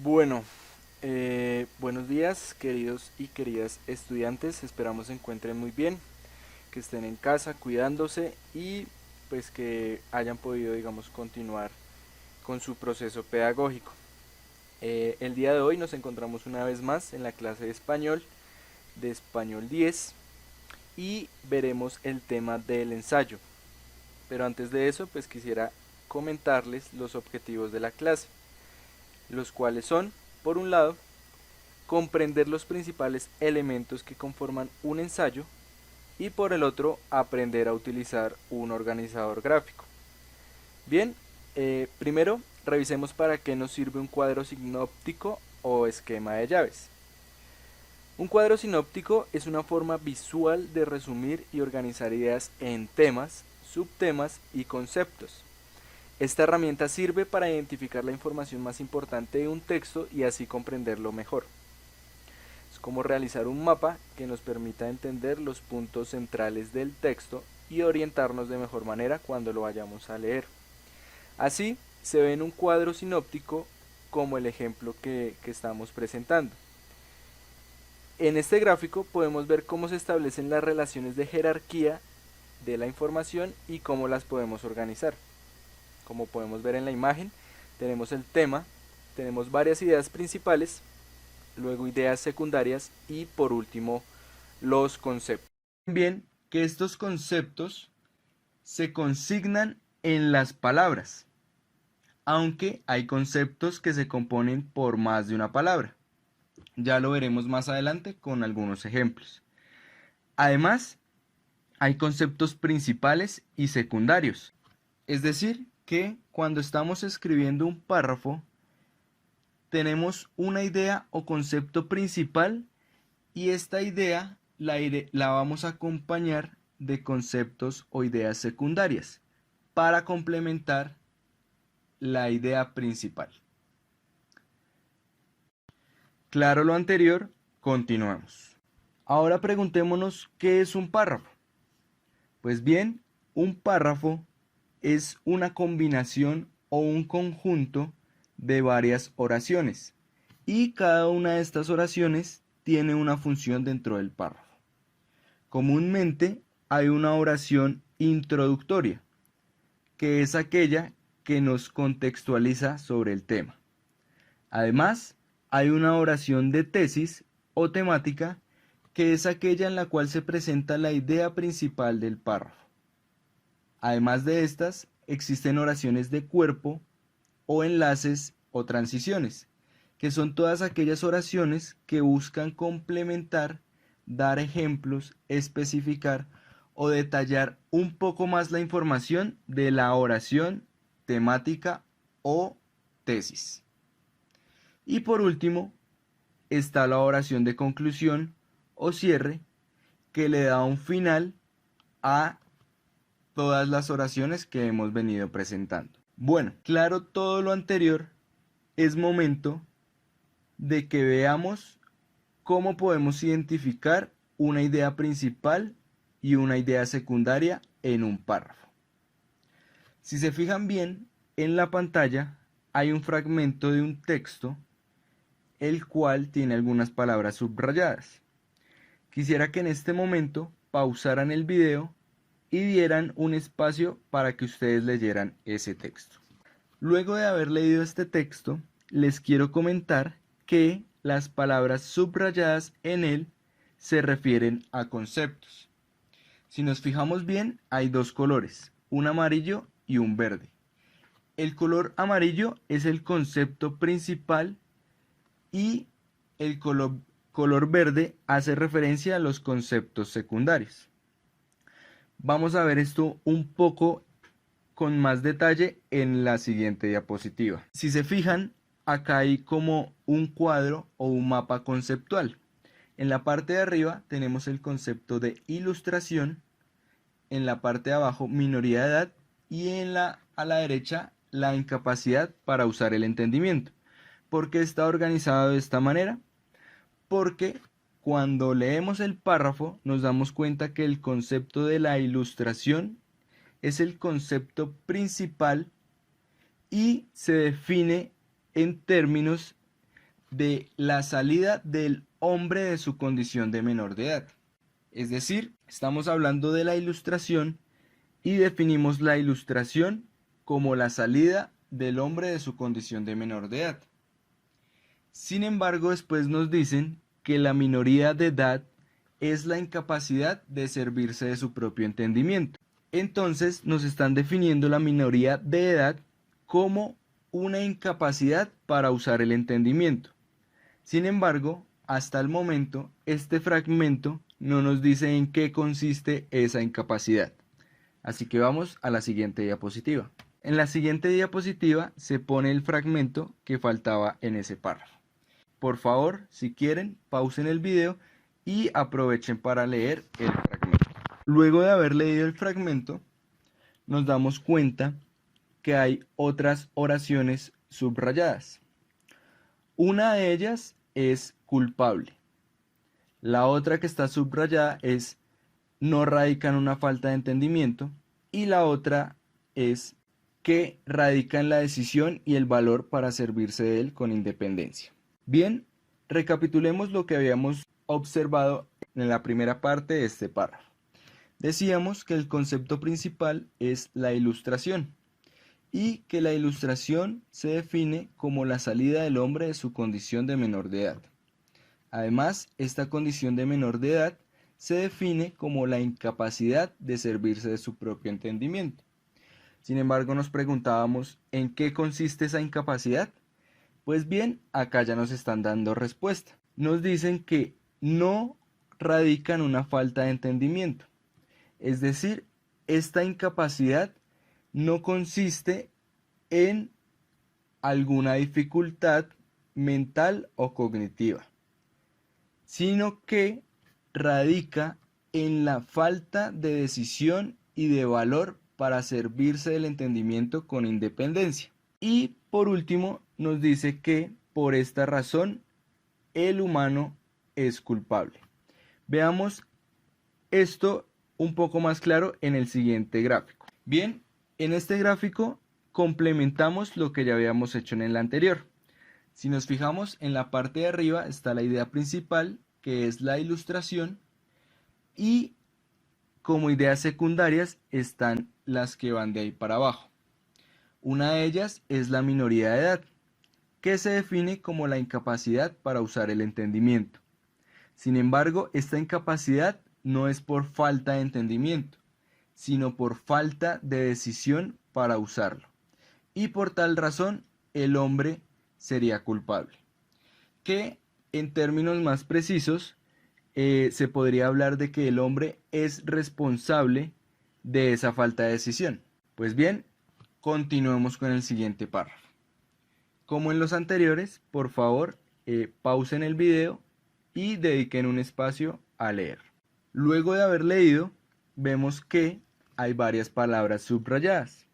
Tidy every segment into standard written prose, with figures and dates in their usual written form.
Bueno, buenos días queridos y queridas estudiantes, esperamos se encuentren muy bien, que estén en casa cuidándose y pues que hayan podido digamos continuar con su proceso pedagógico. El día de hoy nos encontramos una vez más en la clase de español 10 y veremos el tema del ensayo. Pero antes de eso pues quisiera comentarles los objetivos de la clase, los cuales son, por un lado, comprender los principales elementos que conforman un ensayo y por el otro aprender a utilizar un organizador gráfico. Bien, primero revisemos para qué nos sirve un cuadro sinóptico o esquema de llaves. Un cuadro sinóptico es una forma visual de resumir y organizar ideas en temas, subtemas y conceptos. Esta herramienta sirve para identificar la información más importante de un texto y así comprenderlo mejor. Es como realizar un mapa que nos permita entender los puntos centrales del texto y orientarnos de mejor manera cuando lo vayamos a leer. Así se ve en un cuadro sinóptico como el ejemplo que estamos presentando. En este gráfico podemos ver cómo se establecen las relaciones de jerarquía de la información y cómo las podemos organizar. Como podemos ver en la imagen, tenemos el tema, tenemos varias ideas principales, luego ideas secundarias y por último los conceptos. Bien, que estos conceptos se consignan en las palabras, aunque hay conceptos que se componen por más de una palabra. Ya lo veremos más adelante con algunos ejemplos. Además, hay conceptos principales y secundarios. Es decir, que cuando estamos escribiendo un párrafo, tenemos una idea o concepto principal y esta idea la vamos a acompañar de conceptos o ideas secundarias para complementar la idea principal. Claro lo anterior, continuamos. Ahora preguntémonos qué es un párrafo. Pues bien, un párrafo es una combinación o un conjunto de varias oraciones y cada una de estas oraciones tiene una función dentro del párrafo. Comúnmente hay una oración introductoria, que es aquella que nos contextualiza sobre el tema. Además, hay una oración de tesis o temática, que es aquella en la cual se presenta la idea principal del párrafo. Además de estas, existen oraciones de cuerpo o enlaces o transiciones, que son todas aquellas oraciones que buscan complementar, dar ejemplos, especificar o detallar un poco más la información de la oración, temática o tesis. Y por último, está la oración de conclusión o cierre, que le da un final a todas las oraciones que hemos venido presentando. Bueno, claro todo lo anterior, es momento de que veamos cómo podemos identificar una idea principal y una idea secundaria en un párrafo. Si se fijan bien, en la pantalla hay un fragmento de un texto, el cual tiene algunas palabras subrayadas. Quisiera que en este momento pausaran el video y dieran un espacio para que ustedes leyeran ese texto. Luego de haber leído este texto, les quiero comentar que las palabras subrayadas en él se refieren a conceptos. Si nos fijamos bien, hay dos colores, un amarillo y un verde. El color amarillo es el concepto principal y el color verde hace referencia a los conceptos secundarios. Vamos a ver esto un poco con más detalle en la siguiente diapositiva. Si se fijan, acá hay como un cuadro o un mapa conceptual. En la parte de arriba tenemos el concepto de ilustración, en la parte de abajo minoría de edad y a la derecha la incapacidad para usar el entendimiento. ¿Por qué está organizado de esta manera? Porque cuando leemos el párrafo nos damos cuenta que el concepto de la ilustración es el concepto principal y se define en términos de la salida del hombre de su condición de menor de edad. Es decir, estamos hablando de la ilustración y definimos la ilustración como la salida del hombre de su condición de menor de edad. Sin embargo, después nos dicen que la minoría de edad es la incapacidad de servirse de su propio entendimiento. Entonces nos están definiendo la minoría de edad como una incapacidad para usar el entendimiento. Sin embargo, hasta el momento, este fragmento no nos dice en qué consiste esa incapacidad. Así que vamos a la siguiente diapositiva. En la siguiente diapositiva se pone el fragmento que faltaba en ese párrafo. Por favor, si quieren, pausen el video y aprovechen para leer el fragmento. Luego de haber leído el fragmento, nos damos cuenta que hay otras oraciones subrayadas. Una de ellas es culpable. La otra que está subrayada es no radica en una falta de entendimiento y la otra es que radica en la decisión y el valor para servirse de él con independencia. Bien, recapitulemos lo que habíamos observado en la primera parte de este párrafo. Decíamos que el concepto principal es la ilustración y que la ilustración se define como la salida del hombre de su condición de menor de edad. Además, esta condición de menor de edad se define como la incapacidad de servirse de su propio entendimiento. Sin embargo, nos preguntábamos ¿en qué consiste esa incapacidad? Pues bien, acá ya nos están dando respuesta. Nos dicen que no radica en una falta de entendimiento. Es decir, esta incapacidad no consiste en alguna dificultad mental o cognitiva, sino que radica en la falta de decisión y de valor para servirse del entendimiento con independencia. Y por último, nos dice que por esta razón el humano es culpable. Veamos esto un poco más claro en el siguiente gráfico. Bien, en este gráfico complementamos lo que ya habíamos hecho en el anterior. Si nos fijamos en la parte de arriba está la idea principal, que es la ilustración, y como ideas secundarias están las que van de ahí para abajo. Una de ellas es la minoría de edad, que se define como la incapacidad para usar el entendimiento. Sin embargo, esta incapacidad no es por falta de entendimiento, sino por falta de decisión para usarlo. Y por tal razón, el hombre sería culpable. Que en términos más precisos, se podría hablar de que el hombre es responsable de esa falta de decisión. Pues bien, continuemos con el siguiente párrafo. Como en los anteriores, por favor, pausen el video y dediquen un espacio a leer. Luego de haber leído, vemos que hay varias palabras subrayadas.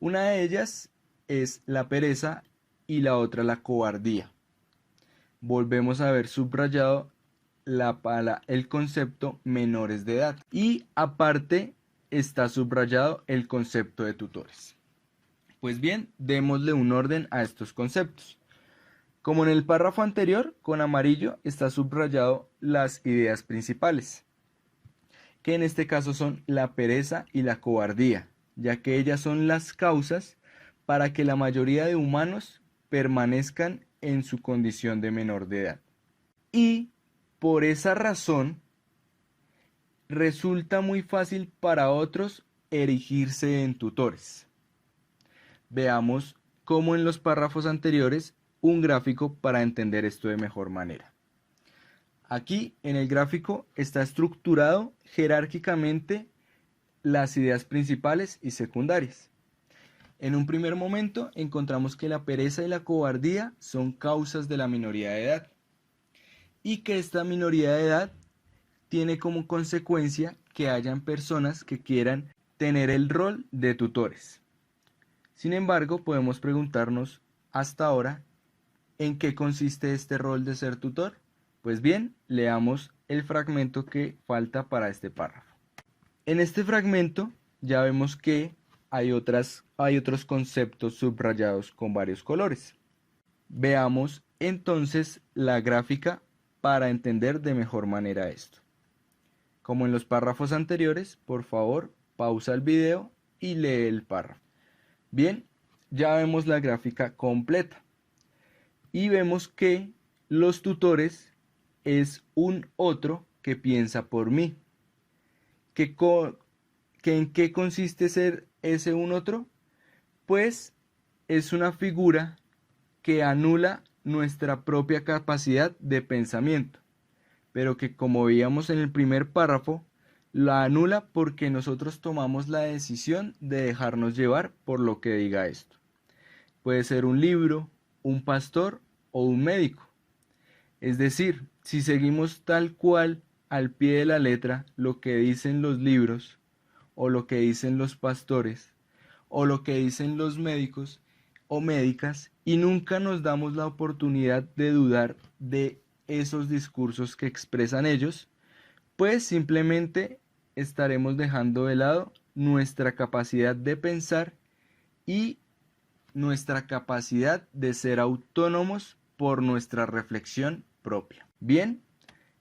Una de ellas es la pereza y la otra la cobardía. Volvemos a ver subrayado el concepto menores de edad y aparte está subrayado el concepto de tutores. Pues bien, démosle un orden a estos conceptos. Como en el párrafo anterior, con amarillo está subrayado las ideas principales, que en este caso son la pereza y la cobardía, ya que ellas son las causas para que la mayoría de humanos permanezcan en su condición de menor de edad. Y por esa razón, resulta muy fácil para otros erigirse en tutores. Veamos cómo en los párrafos anteriores un gráfico para entender esto de mejor manera. Aquí en el gráfico está estructurado jerárquicamente las ideas principales y secundarias. En un primer momento encontramos que la pereza y la cobardía son causas de la minoría de edad y que esta minoría de edad tiene como consecuencia que hayan personas que quieran tener el rol de tutores. Sin embargo, podemos preguntarnos hasta ahora ¿en qué consiste este rol de ser tutor? Pues bien, leamos el fragmento que falta para este párrafo. En este fragmento ya vemos que hay otros conceptos subrayados con varios colores. Veamos entonces la gráfica para entender de mejor manera esto. Como en los párrafos anteriores, por favor, pausa el video y lee el párrafo. Bien, ya vemos la gráfica completa y vemos que los tutores es un otro que piensa por mí. ¿En qué consiste ser ese un otro? Pues es una figura que anula nuestra propia capacidad de pensamiento, pero que, como veíamos en el primer párrafo, la anula porque nosotros tomamos la decisión de dejarnos llevar por lo que diga esto. Puede ser un libro, un pastor o un médico. Es decir, si seguimos tal cual al pie de la letra lo que dicen los libros, o lo que dicen los pastores, o lo que dicen los médicos o médicas, y nunca nos damos la oportunidad de dudar de esos discursos que expresan ellos, pues simplemente estaremos dejando de lado nuestra capacidad de pensar y nuestra capacidad de ser autónomos por nuestra reflexión propia. Bien,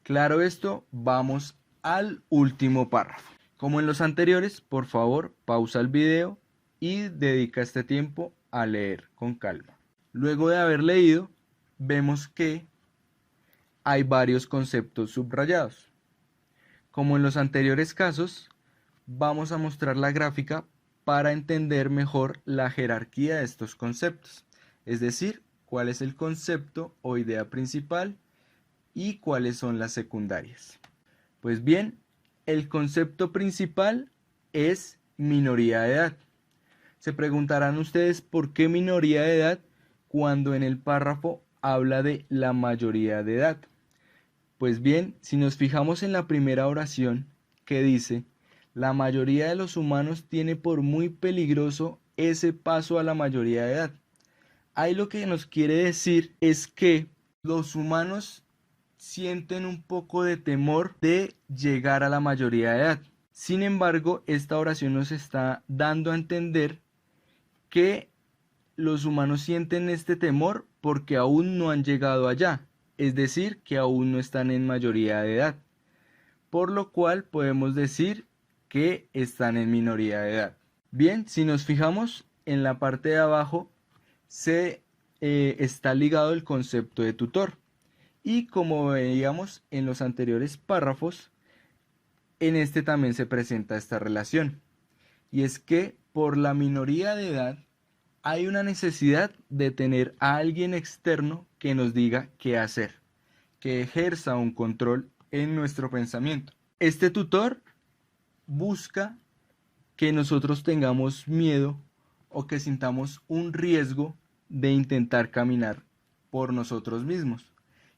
claro esto, vamos al último párrafo. Como en los anteriores, por favor, pausa el video y dedica este tiempo a leer con calma. Luego de haber leído, vemos que hay varios conceptos subrayados. Como en los anteriores casos, vamos a mostrar la gráfica para entender mejor la jerarquía de estos conceptos, es decir, cuál es el concepto o idea principal y cuáles son las secundarias. Pues bien, el concepto principal es minoría de edad. Se preguntarán ustedes por qué minoría de edad cuando en el párrafo habla de la mayoría de edad. Pues bien, si nos fijamos en la primera oración que dice, la mayoría de los humanos tiene por muy peligroso ese paso a la mayoría de edad. Ahí lo que nos quiere decir es que los humanos sienten un poco de temor de llegar a la mayoría de edad. Sin embargo, esta oración nos está dando a entender que los humanos sienten este temor porque aún no han llegado allá, es decir, que aún no están en mayoría de edad, por lo cual podemos decir que están en minoría de edad. Bien, si nos fijamos en la parte de abajo, está ligado el concepto de tutor. Y como veíamos en los anteriores párrafos, en este también se presenta esta relación. Y es que por la minoría de edad hay una necesidad de tener a alguien externo que nos diga qué hacer, que ejerza un control en nuestro pensamiento. Este tutor busca que nosotros tengamos miedo o que sintamos un riesgo de intentar caminar por nosotros mismos.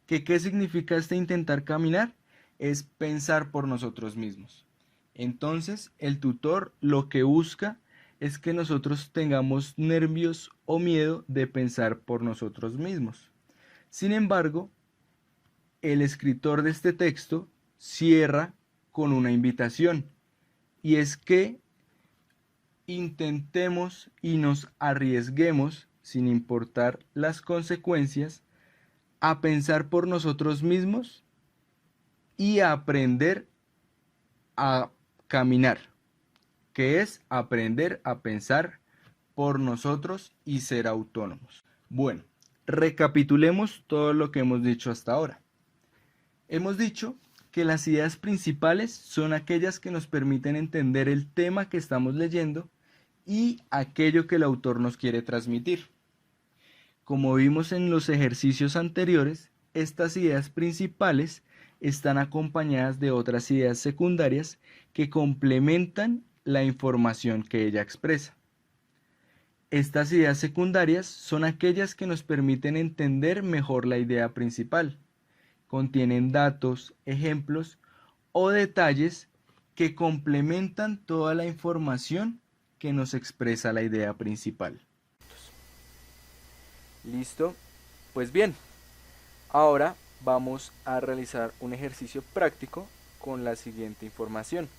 ¿Qué significa este intentar caminar? Es pensar por nosotros mismos. Entonces, el tutor lo que busca es que nosotros tengamos nervios o miedo de pensar por nosotros mismos. Sin embargo, el escritor de este texto cierra con una invitación, y es que intentemos y nos arriesguemos, sin importar las consecuencias, a pensar por nosotros mismos y a aprender a caminar, que es aprender a pensar por nosotros y ser autónomos. Bueno, recapitulemos todo lo que hemos dicho hasta ahora. Hemos dicho que las ideas principales son aquellas que nos permiten entender el tema que estamos leyendo y aquello que el autor nos quiere transmitir. Como vimos en los ejercicios anteriores, estas ideas principales están acompañadas de otras ideas secundarias que complementan la información que ella expresa. Estas ideas secundarias son aquellas que nos permiten entender mejor la idea principal. Contienen datos, ejemplos o detalles que complementan toda la información que nos expresa la idea principal. ¿Listo? Pues bien, ahora vamos a realizar un ejercicio práctico con la siguiente información.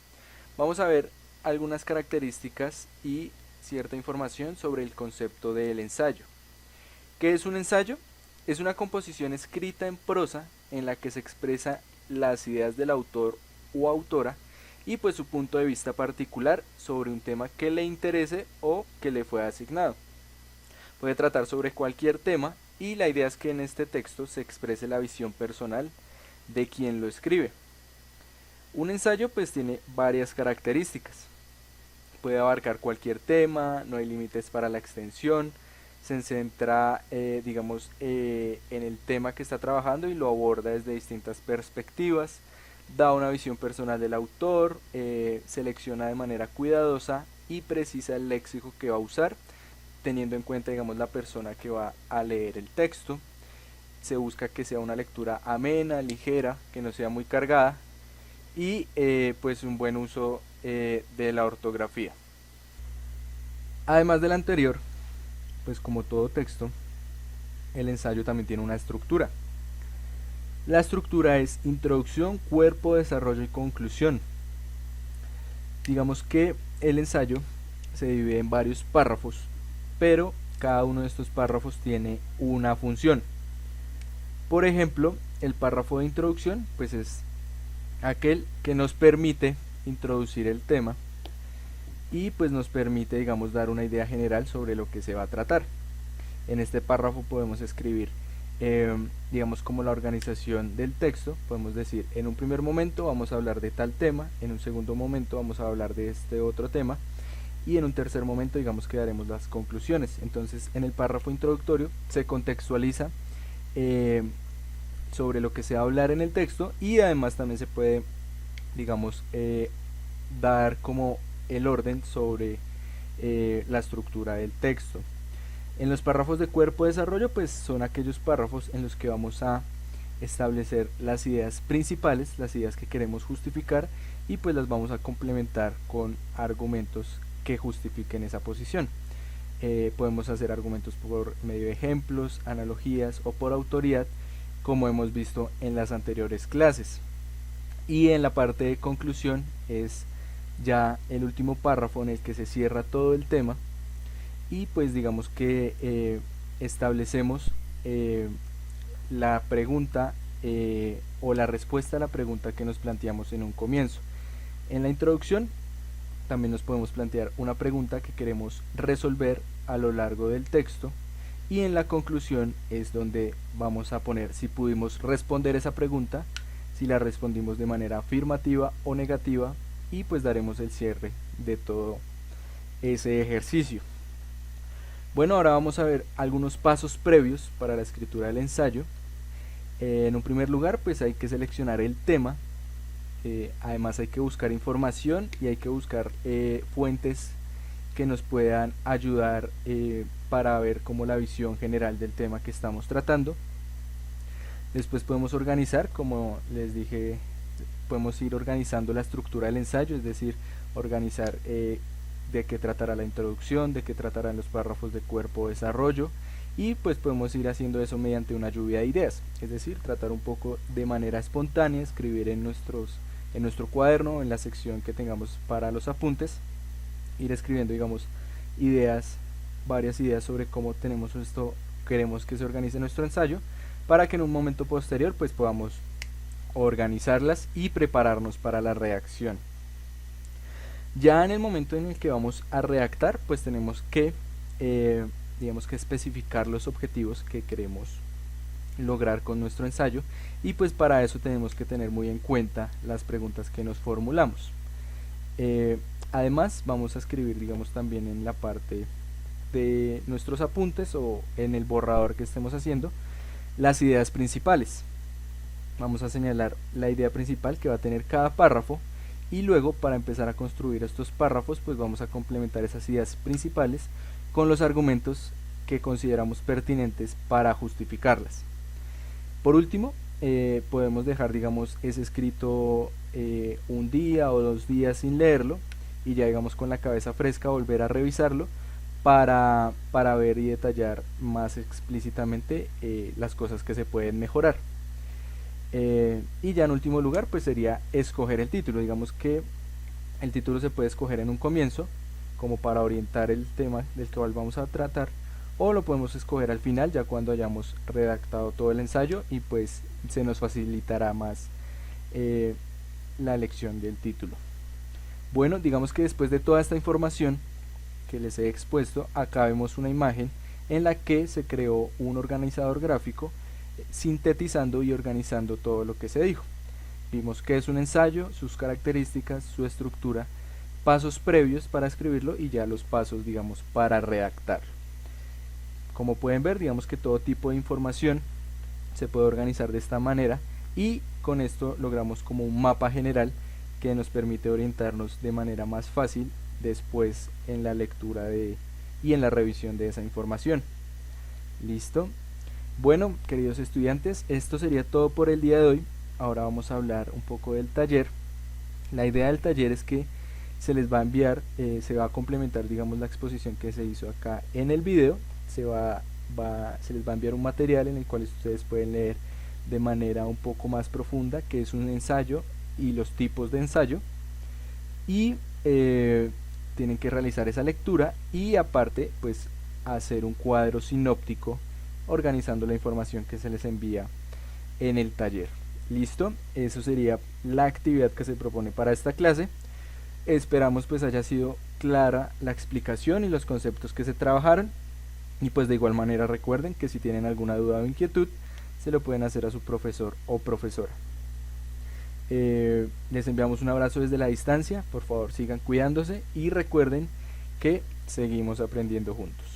Vamos a ver algunas características y cierta información sobre el concepto del ensayo. ¿Qué es un ensayo? Es una composición escrita en prosa en la que se expresa las ideas del autor o autora y pues su punto de vista particular sobre un tema que le interese o que le fue asignado. Puede tratar sobre cualquier tema y la idea es que en este texto se exprese la visión personal de quien lo escribe. Un ensayo pues tiene varias características. Puede abarcar cualquier tema, no hay límites para la extensión, se centra en el tema que está trabajando y lo aborda desde distintas perspectivas, da una visión personal del autor, selecciona de manera cuidadosa y precisa el léxico que va a usar, teniendo en cuenta la persona que va a leer el texto. Se busca que sea una lectura amena, ligera, que no sea muy cargada y pues un buen uso de la ortografía. Además del anterior, pues como todo texto, el ensayo también tiene una estructura. La estructura es introducción, cuerpo, desarrollo y conclusión. Digamos que el ensayo se divide en varios párrafos, pero cada uno de estos párrafos tiene una función. Por ejemplo, el párrafo de introducción pues es aquel que nos permite introducir el tema y pues nos permite dar una idea general sobre lo que se va a tratar. En este párrafo podemos escribir como la organización del texto. Podemos decir, en un primer momento vamos a hablar de tal tema, en un segundo momento vamos a hablar de este otro tema y en un tercer momento que daremos las conclusiones. Entonces en el párrafo introductorio se contextualiza sobre lo que se va a hablar en el texto y además también se puede dar como el orden sobre la estructura del texto. En los párrafos de cuerpo de desarrollo pues son aquellos párrafos en los que vamos a establecer las ideas principales, las ideas que queremos justificar y pues las vamos a complementar con argumentos que justifiquen esa posición. Podemos hacer argumentos por medio de ejemplos, analogías o por autoridad, como hemos visto en las anteriores clases. Y en la parte de conclusión es ya el último párrafo en el que se cierra todo el tema y pues establecemos la pregunta o la respuesta a la pregunta que nos planteamos en un comienzo. En la introducción también nos podemos plantear una pregunta que queremos resolver a lo largo del texto y en la conclusión es donde vamos a poner si pudimos responder esa pregunta, si la respondimos de manera afirmativa o negativa y pues daremos el cierre de todo ese ejercicio. Bueno, ahora vamos a ver algunos pasos previos para la escritura del ensayo. En un primer lugar pues hay que seleccionar el tema, además hay que buscar información y hay que buscar fuentes que nos puedan ayudar para ver como la visión general del tema que estamos tratando. Después podemos organizar, como les dije, podemos ir organizando la estructura del ensayo, es decir, organizar de qué tratará la introducción, de qué tratarán los párrafos de cuerpo desarrollo y pues podemos ir haciendo eso mediante una lluvia de ideas, es decir, tratar un poco de manera espontánea, escribir en nuestro cuaderno, en la sección que tengamos para los apuntes, ir escribiendo ideas, varias ideas sobre cómo queremos que se organice nuestro ensayo para que en un momento posterior pues podamos organizarlas y prepararnos para la redacción. Ya en el momento en el que vamos a redactar pues tenemos que que especificar los objetivos que queremos lograr con nuestro ensayo y pues para eso tenemos que tener muy en cuenta las preguntas que nos formulamos. Además vamos a escribir también en la parte de nuestros apuntes o en el borrador que estemos haciendo las ideas principales. Vamos a señalar la idea principal que va a tener cada párrafo y luego para empezar a construir estos párrafos pues vamos a complementar esas ideas principales con los argumentos que consideramos pertinentes para justificarlas. Por último podemos dejar ese escrito un día o 2 días sin leerlo y ya con la cabeza fresca volver a revisarlo para ver y detallar más explícitamente las cosas que se pueden mejorar. Y ya en último lugar pues sería escoger el título. Digamos que el título se puede escoger en un comienzo como para orientar el tema del cual vamos a tratar o lo podemos escoger al final ya cuando hayamos redactado todo el ensayo y pues se nos facilitará más la elección del título. Bueno, digamos que después de toda esta información que les he expuesto, acá vemos una imagen en la que se creó un organizador gráfico sintetizando y organizando todo lo que se dijo. Vimos qué es un ensayo, sus características, su estructura, pasos previos para escribirlo y ya los pasos, digamos, para redactarlo. Como pueden ver, digamos que todo tipo de información se puede organizar de esta manera y con esto logramos como un mapa general que nos permite orientarnos de manera más fácil después en la lectura y en la revisión de esa información. ¿Listo? Bueno, queridos estudiantes, esto sería todo por el día de hoy. Ahora vamos a hablar un poco del taller. La idea del taller es que se les va a enviar, se va a complementar, digamos, la exposición que se hizo acá en el video. Se les va a enviar un material en el cual ustedes pueden leer de manera un poco más profunda qué es un ensayo y los tipos de ensayo, y tienen que realizar esa lectura y aparte pues hacer un cuadro sinóptico organizando la información que se les envía en el taller. Listo, eso sería la actividad que se propone para esta clase. Esperamos pues haya sido clara la explicación y los conceptos que se trabajaron, y pues de igual manera recuerden que si tienen alguna duda o inquietud se lo pueden hacer a su profesor o profesora. Les enviamos un abrazo desde la distancia, por favor sigan cuidándose y recuerden que seguimos aprendiendo juntos.